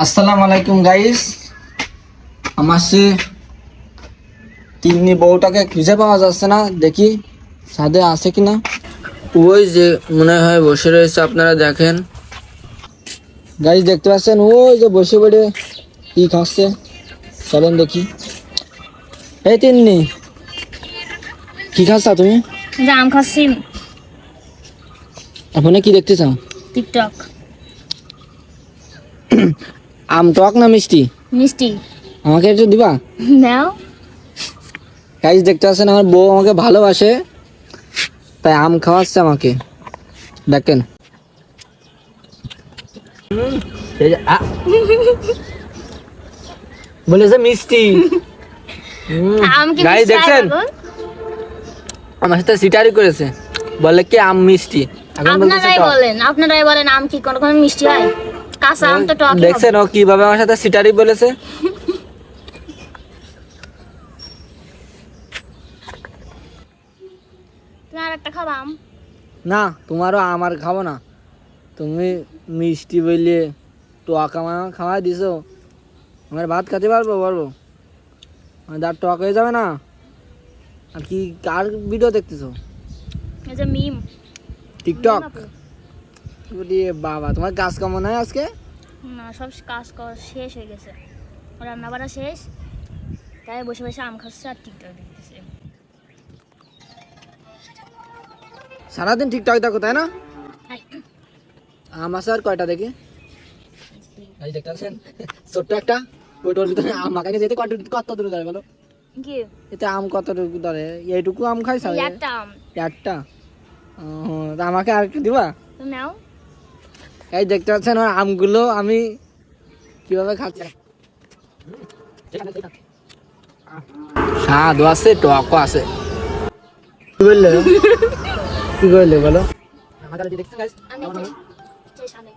আসসালামু আলাইকুম গাইস। আমার সে তিন্নি বউটাকে খুঁজে পাওয়া যাচ্ছে না, দেখি ছাদে আছে কিনা। ওই যে মনে হয় বসে রয়েছে, আপনারা দেখেন। গাইস দেখতে পাচ্ছেন, ওই যে বসে পড়ে কি খাচ্ছে, চলেন দেখি। এই তিন্নি, কি খাচ্ছা তুমি? আম খাচ্ছি। আপনি কি দেখতে চাও? টিকটক। আম টক না মিষ্টি? মিষ্টি। আমাকে একটু দিবা? নাও। গাইস দেখতে পাচ্ছেন, আমার বউ আমাকে ভালোবাসে, তাই আম খাওয়াচ্ছে আমাকে। দেখেন এই যে, বলেছে মিষ্টি। আম কি গাইস মিষ্টি দেখছেন, হয়? আমার সাথে সিটারি করেছে, বলে কি আম মিষ্টি। এখন বলতেছে টক। আপনারাই বলেন আম কি কোন মিষ্টি হয়? কাঁচা আম তো টক। দেখছেন ও কিভাবে আমার সাথে সিটারি বলেছে। তুমি আর একটা খাবা আম? না, তোমারও আমার খাবো না। তুমি মিষ্টি বললে টক আমার খাওয়াই দিছো, আমার ভাত খেতে পারবো? আমার দাঁত টক হয়ে যাবে না? আর কি কার ভিডিও দেখতেছো? এই যে মিম টিকটক? বলি বাবা, তোমার কাজ কেমন হয় আজকে? না, সব কাজ শেষ হয়ে গেছে, রান্না বাড়া শেষ, তাই বসে বসে আম খাচ্ছে আর টিকটক দেখতেছে। সারাদিন টিকটক দেখো তাই না? আম আছে আর কয়টা দেখি। এই দেখতে পাচ্ছেন, ছোট্ট একটা ওইটার ভিতরে আম মাখাই যেতে কত দূরে যাবে বলো? কি এতে আম কতটুকু ধরে? এইটুকু আম খাইছ? একটা আম। একটা? তা আমাকে আর একটু দিবা? তুমি নাও। এই দেখতে পাচ্ছেন ওর আমগুলো আমি কিভাবে খাচ্ছি। স্বাদও আছে, টকও আছে। কি বললে বলো? আমি